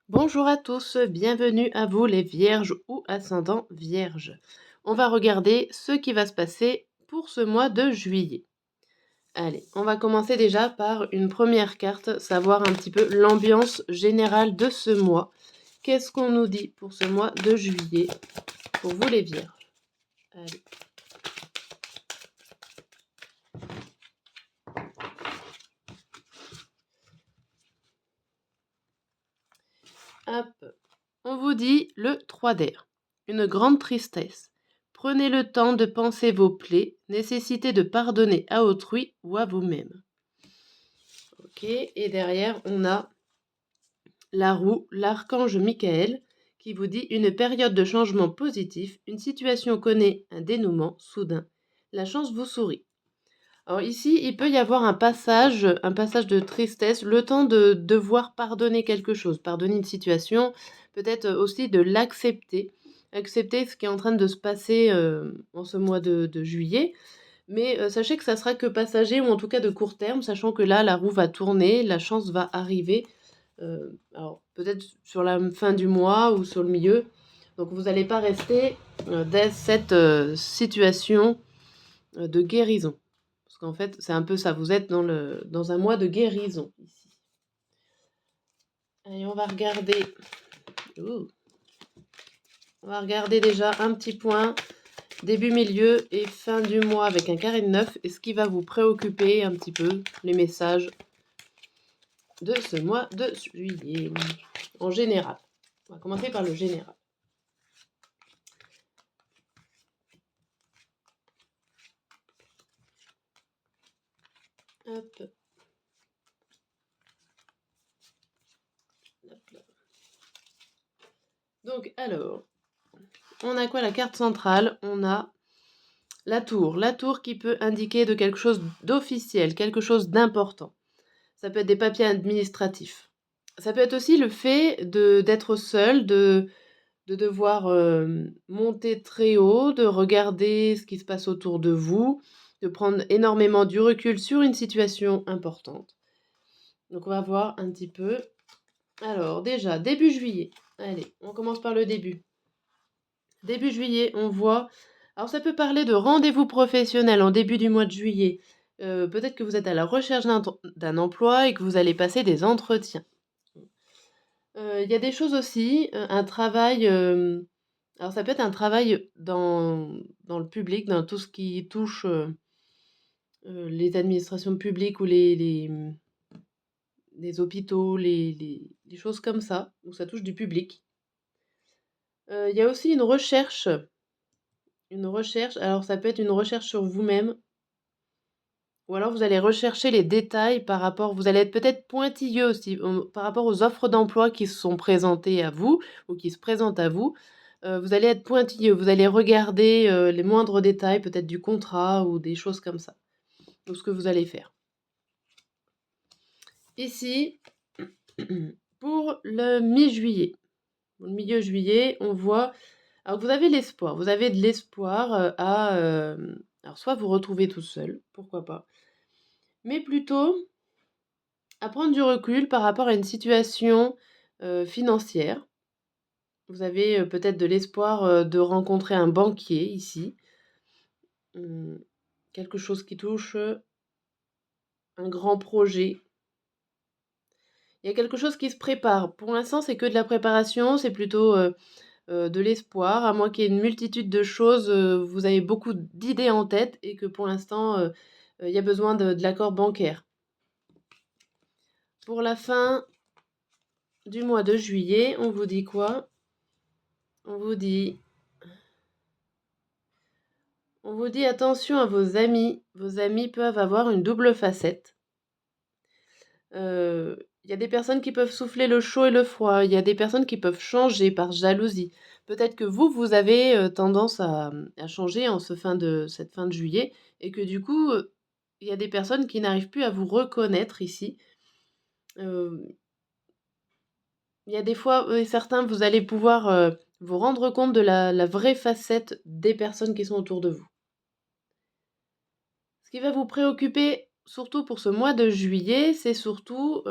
Bonjour à tous, bienvenue à vous les vierges ou ascendants vierges. On va regarder ce qui va se passer pour ce mois de juillet. Allez, on va commencer déjà par une première carte, savoir un petit peu l'ambiance générale de ce mois. Qu'est-ce qu'on nous dit pour ce mois de juillet pour vous les vierges? Allez. Hop. On vous dit le 3 d'air. Une grande tristesse. Prenez le temps de penser vos plaies, nécessité de pardonner à autrui ou à vous-même. Ok, et derrière, on a la roue, l'archange Michael, qui vous dit une période de changement positif, une situation connaît un dénouement soudain. La chance vous sourit. Alors ici, il peut y avoir un passage de tristesse, le temps de devoir pardonner quelque chose, pardonner une situation, peut-être aussi de l'accepter, accepter ce qui est en train de se passer en ce mois de juillet. Mais sachez que ça sera que passager ou en tout cas de court terme, sachant que là, la roue va tourner, la chance va arriver. Alors peut-être sur la fin du mois ou sur le milieu. Donc vous n'allez pas rester dans cette situation de guérison. Parce qu'en fait, c'est un peu ça, vous êtes dans un mois de guérison ici. Allez, on va regarder. Ouh. On va regarder déjà un petit point début, milieu et fin du mois avec un carré de 9. Et ce qui va vous préoccuper un petit peu, les messages de ce mois de juillet. En général. On va commencer par le général. Hop. Hop là. Donc, alors, on a quoi la carte centrale? On a la tour qui peut indiquer de quelque chose d'officiel, quelque chose d'important. Ça peut être des papiers administratifs. Ça peut être aussi le fait d'être seul, de devoir monter très haut, de regarder ce qui se passe autour de vous, de prendre énormément du recul sur une situation importante. Donc on va voir un petit peu. Alors déjà, début juillet. Allez, on commence par le début. Début juillet, on voit... Alors ça peut parler de rendez-vous professionnel en début du mois de juillet. Peut-être que vous êtes à la recherche d'un emploi et que vous allez passer des entretiens. Il y a des choses aussi, un travail, alors ça peut être un travail dans le public, dans tout ce qui touche, les administrations publiques ou les hôpitaux, les choses comme ça, où ça touche du public. Il y a aussi une recherche, alors ça peut être une recherche sur vous-même, ou alors vous allez rechercher les détails par rapport vous allez être peut-être pointilleux aussi, par rapport aux offres d'emploi qui se sont présentées à vous ou qui se présentent à vous. Vous allez être pointilleux, vous allez regarder, les moindres détails peut-être du contrat ou des choses comme ça, ou ce que vous allez faire. Ici, pour le mi-juillet, le milieu juillet, on voit alors vous avez l'espoir, vous avez de l'espoir, alors soit vous retrouvez tout seul, pourquoi pas, mais plutôt à prendre du recul par rapport à une situation, financière. Vous avez, peut-être de l'espoir, de rencontrer un banquier ici. Mmh, quelque chose qui touche, un grand projet. Il y a quelque chose qui se prépare. Pour l'instant, c'est que de la préparation, c'est plutôt, de l'espoir, à moins qu'il y ait une multitude de choses, vous avez beaucoup d'idées en tête et que pour l'instant, il y a besoin de l'accord bancaire. Pour la fin du mois de juillet, on vous dit quoi? On vous dit attention à vos amis. Vos amis peuvent avoir une double facette. Il y a des personnes qui peuvent souffler le chaud et le froid. Il y a des personnes qui peuvent changer par jalousie. Peut-être que vous avez tendance à changer en cette fin de juillet et que du coup, il y a des personnes qui n'arrivent plus à vous reconnaître ici. Euh, il y a des fois, certains, vous allez pouvoir vous rendre compte de la vraie facette des personnes qui sont autour de vous. Ce qui va vous préoccuper, surtout pour ce mois de juillet, c'est surtout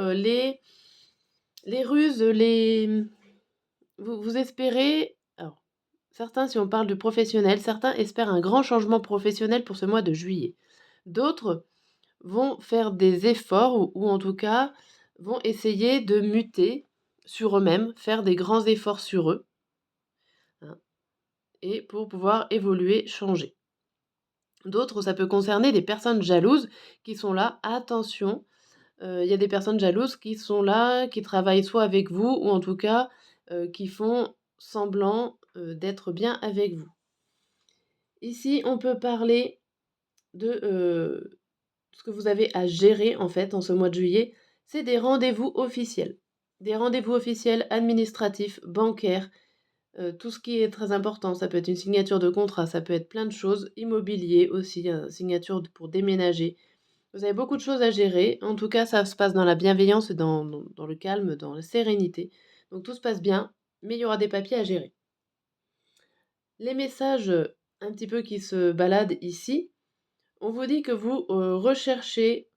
Les ruses, vous espérez... Alors, certains, si on parle du professionnel, certains espèrent un grand changement professionnel pour ce mois de juillet. D'autres vont faire des efforts ou en tout cas vont essayer de muter sur eux-mêmes, faire des grands efforts sur eux, hein, et pour pouvoir évoluer, changer. D'autres, ça peut concerner des personnes jalouses qui sont là, attention, il y a des personnes jalouses qui sont là, qui travaillent soit avec vous ou en tout cas, qui font semblant, d'être bien avec vous. Ici, on peut parler de, ce que vous avez à gérer en fait en ce mois de juillet, c'est des rendez-vous officiels. Des rendez-vous officiels administratifs, bancaires, tout ce qui est très important. Ça peut être une signature de contrat, ça peut être plein de choses, immobilier aussi, signature pour déménager. Vous avez beaucoup de choses à gérer. En tout cas, ça se passe dans la bienveillance et dans le calme, dans la sérénité. Donc tout se passe bien, mais il y aura des papiers à gérer. Les messages un petit peu qui se baladent ici, on vous dit que vous recherchez,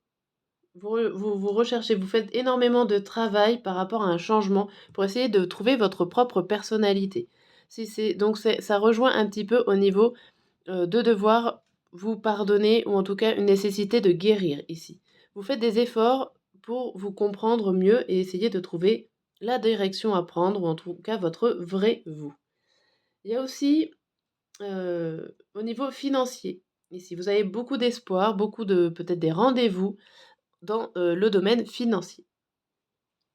vous recherchez, vous faites énormément de travail par rapport à un changement pour essayer de trouver votre propre personnalité. Donc ça rejoint un petit peu au niveau de devoir vous pardonner ou en tout cas une nécessité de guérir ici. Vous faites des efforts pour vous comprendre mieux et essayer de trouver la direction à prendre ou en tout cas votre vrai vous. Il y a aussi au niveau financier. Ici, vous avez beaucoup d'espoir, beaucoup de peut-être des rendez-vous dans le domaine financier.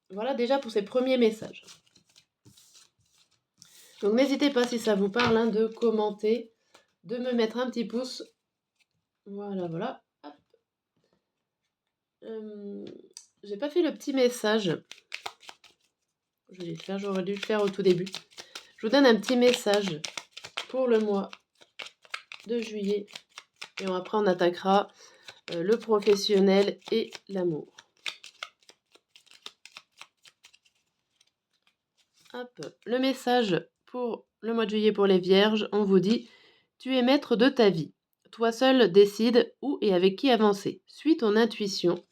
Voilà déjà pour ces premiers messages. Donc n'hésitez pas si ça vous parle hein, de commenter, de me mettre un petit pouce. Voilà, voilà. Hop. J'ai pas fait le petit message. J'aurais dû le faire au tout début. Je vous donne un petit message pour le mois de juillet. Et après, on attaquera le professionnel et l'amour. Hop. Le message pour le mois de juillet pour les vierges, on vous dit « Tu es maître de ta vie. Toi seul décide où et avec qui avancer. Suis ton intuition. »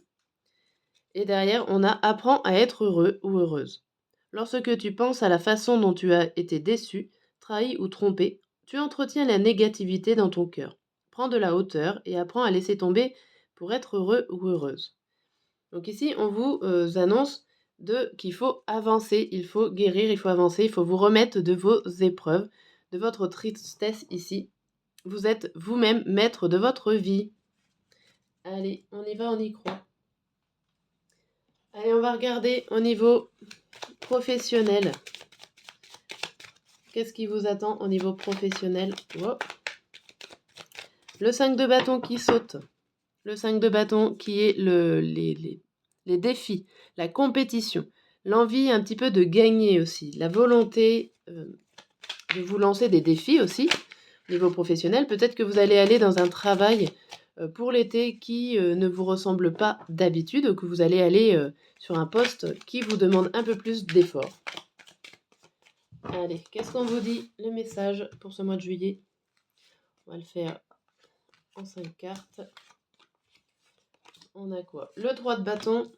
Et derrière, on a « Apprends à être heureux ou heureuse. » Lorsque tu penses à la façon dont tu as été déçu, trahi ou trompé, tu entretiens la négativité dans ton cœur. Prends de la hauteur et apprends à laisser tomber pour être heureux ou heureuse. Donc ici, on vous annonce qu'il faut avancer, il faut guérir, il faut avancer, il faut vous remettre de vos épreuves, de votre tristesse ici. Vous êtes vous-même maître de votre vie. Allez, on y va, on y croit. Allez, on va regarder au niveau professionnel. Qu'est-ce qui vous attend au niveau professionnel? Wow. Le 5 de bâton qui saute. Le 5 de bâton qui est les défis, la compétition, l'envie un petit peu de gagner aussi, la volonté de vous lancer des défis aussi au niveau professionnel. Peut-être que vous allez aller dans un travail pour l'été qui ne vous ressemble pas d'habitude ou que vous allez aller sur un poste qui vous demande un peu plus d'effort. Allez, qu'est-ce qu'on vous dit? Le message pour ce mois de juillet. On va le faire en 5 cartes. On a quoi? Le 3 de bâton.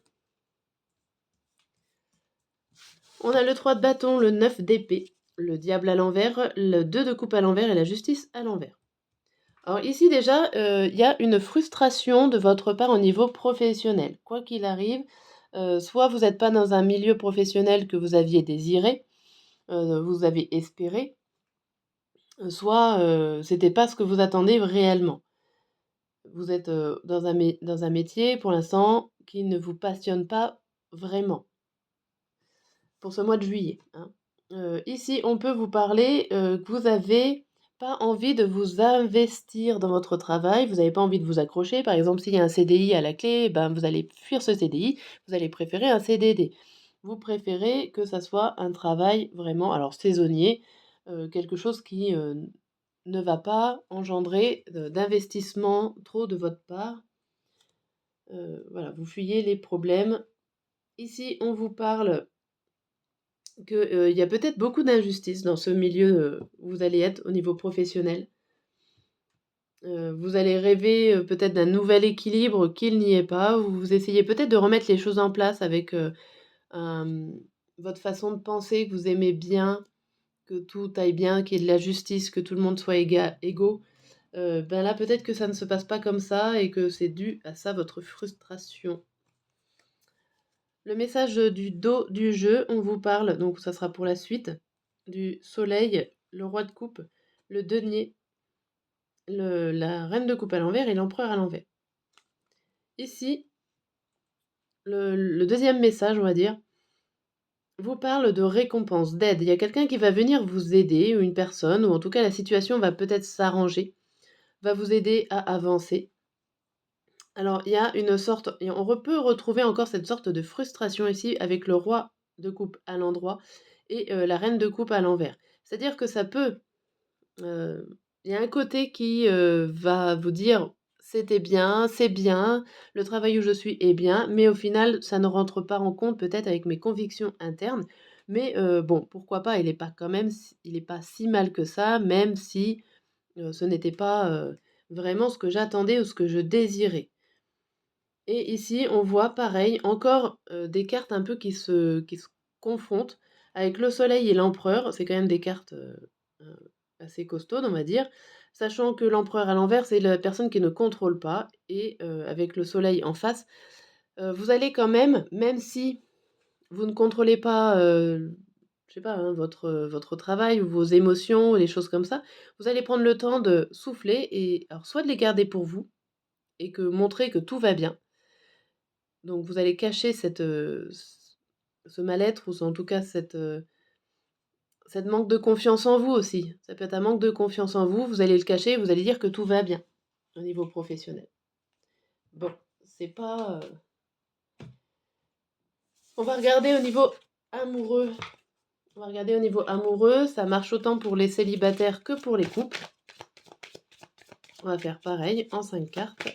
On a le 3 de bâton, le 9 d'épée, le diable à l'envers, le 2 de coupe à l'envers et la justice à l'envers. Alors ici déjà, il y a une frustration de votre part au niveau professionnel. Quoi qu'il arrive, soit vous n'êtes pas dans un milieu professionnel que vous aviez désiré, vous avez espéré, soit c'était pas ce que vous attendez réellement. Vous êtes dans un métier pour l'instant qui ne vous passionne pas vraiment pour ce mois de juillet. Hein. Ici, on peut vous parler que vous n'avez pas envie de vous investir dans votre travail, vous n'avez pas envie de vous accrocher. Par exemple, s'il y a un CDI à la clé, ben, vous allez fuir ce CDI, vous allez préférer un CDD. Vous préférez que ça soit un travail vraiment, alors saisonnier, quelque chose qui ne va pas engendrer d'investissement trop de votre part. Voilà, vous fuyez les problèmes. Ici, on vous parle qu'il y a peut-être beaucoup d'injustice dans ce milieu où vous allez être au niveau professionnel. Vous allez rêver peut-être d'un nouvel équilibre qu'il n'y ait pas. Vous essayez peut-être de remettre les choses en place avec un votre façon de penser, que vous aimez bien, que tout aille bien, qu'il y ait de la justice, que tout le monde soit égaux, ben là, peut-être que ça ne se passe pas comme ça et que c'est dû à ça, votre frustration. Le message du dos du jeu, on vous parle, donc ça sera pour la suite, du soleil, le roi de coupe, le denier, la reine de coupe à l'envers et l'empereur à l'envers. Ici, le deuxième message, on va dire, vous parle de récompense, d'aide. Il y a quelqu'un qui va venir vous aider, ou une personne, ou en tout cas la situation va peut-être s'arranger, va vous aider à avancer. Alors, il y a une sorte, et peut retrouver encore cette sorte de frustration ici avec le roi de coupe à l'endroit et la reine de coupe à l'envers. C'est-à-dire que ça peut, il y a un côté qui va vous dire c'était bien, c'est bien, le travail où je suis est bien, mais au final, ça ne rentre pas en compte peut-être avec mes convictions internes. Mais bon, pourquoi pas, il n'est pas quand même, il n'est pas si mal que ça, même si ce n'était pas vraiment ce que j'attendais ou ce que je désirais. Et ici, on voit pareil, encore des cartes un peu qui se confrontent avec le soleil et l'empereur. C'est quand même des cartes assez costaudes, on va dire. Sachant que l'empereur à l'envers, c'est la personne qui ne contrôle pas. Et avec le soleil en face, vous allez quand même si vous ne contrôlez pas, je sais pas, hein, votre travail ou vos émotions, ou les choses comme ça, vous allez prendre le temps de souffler et alors soit de les garder pour vous et que montrer que tout va bien, donc vous allez cacher ce mal-être ou en tout cas cette manque de confiance en vous aussi. Ça peut être un manque de confiance en vous, vous allez le cacher, vous allez dire que tout va bien au niveau professionnel. Bon, c'est pas... On va regarder au niveau amoureux. On va regarder au niveau amoureux, ça marche autant pour les célibataires que pour les couples. On va faire pareil en 5 cartes.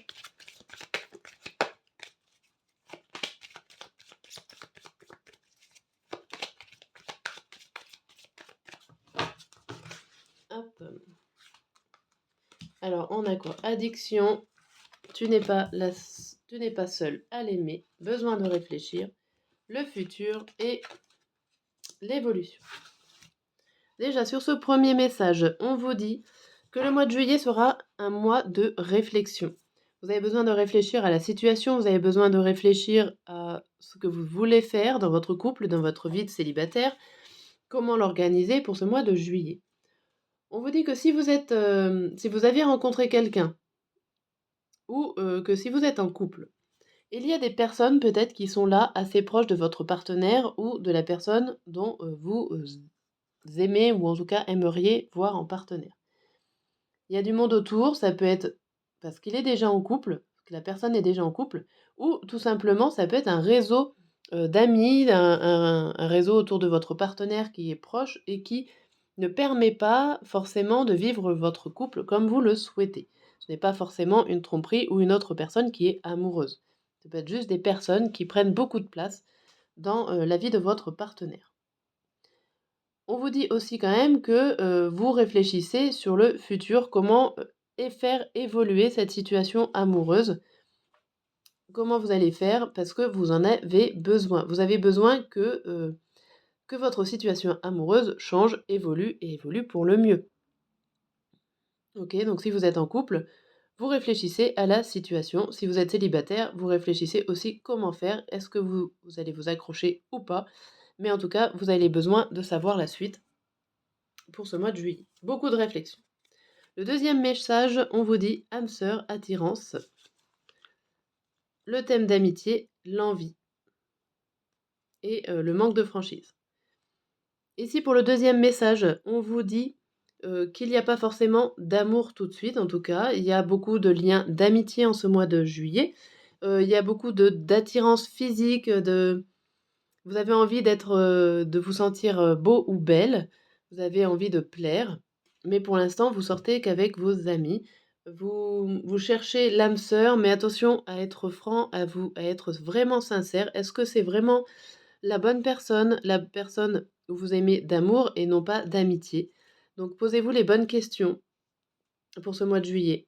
Hop. Alors, on a quoi? Addiction, tu n'es pas seul à l'aimer, besoin de réfléchir, le futur et l'évolution. Déjà, sur ce premier message, on vous dit que le mois de juillet sera un mois de réflexion. Vous avez besoin de réfléchir à la situation, vous avez besoin de réfléchir à ce que vous voulez faire dans votre couple, dans votre vie de célibataire, comment l'organiser pour ce mois de juillet. On vous dit que si vous avez rencontré quelqu'un ou que si vous êtes en couple, il y a des personnes peut-être qui sont là assez proches de votre partenaire ou de la personne dont vous aimez ou en tout cas aimeriez voir en partenaire. Il y a du monde autour, ça peut être parce qu'il est déjà en couple, que la personne est déjà en couple, ou tout simplement ça peut être un réseau d'amis, un réseau autour de votre partenaire qui est proche et qui ne permet pas forcément de vivre votre couple comme vous le souhaitez. Ce n'est pas forcément une tromperie ou une autre personne qui est amoureuse. Ça peut être juste des personnes qui prennent beaucoup de place dans la vie de votre partenaire. On vous dit aussi quand même que vous réfléchissez sur le futur, comment faire évoluer cette situation amoureuse. Comment vous allez faire parce que vous en avez besoin. Vous avez besoin que votre situation amoureuse change, évolue et évolue pour le mieux. Ok, donc si vous êtes en couple, vous réfléchissez à la situation. Si vous êtes célibataire, vous réfléchissez aussi comment faire. Est-ce que vous allez vous accrocher ou pas? Mais en tout cas, vous avez besoin de savoir la suite pour ce mois de juillet. Beaucoup de réflexion. Le deuxième message, on vous dit âme sœur, attirance. Le thème d'amitié, l'envie et le manque de franchise. Ici, pour le deuxième message, on vous dit qu'il n'y a pas forcément d'amour tout de suite, en tout cas. Il y a beaucoup de liens d'amitié en ce mois de juillet. Il y a beaucoup d'attirance physique, vous avez envie de vous sentir beau ou belle. Vous avez envie de plaire. Mais pour l'instant, vous sortez qu'avec vos amis. Vous cherchez l'âme sœur, mais attention à être franc, à être vraiment sincère. Est-ce que c'est vraiment la personne où vous aimez d'amour et non pas d'amitié? Donc posez-vous les bonnes questions pour ce mois de juillet.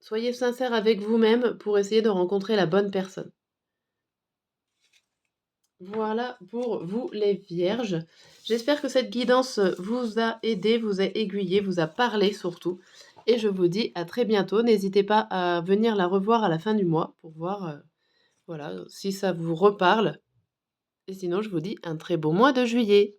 Soyez sincère avec vous-même pour essayer de rencontrer la bonne personne. Voilà pour vous les vierges. J'espère que cette guidance vous a aidé, vous a aiguillé, vous a parlé surtout. Et je vous dis à très bientôt. N'hésitez pas à venir la revoir à la fin du mois pour voir voilà, si ça vous reparle. Et sinon, je vous dis un très beau mois de juillet.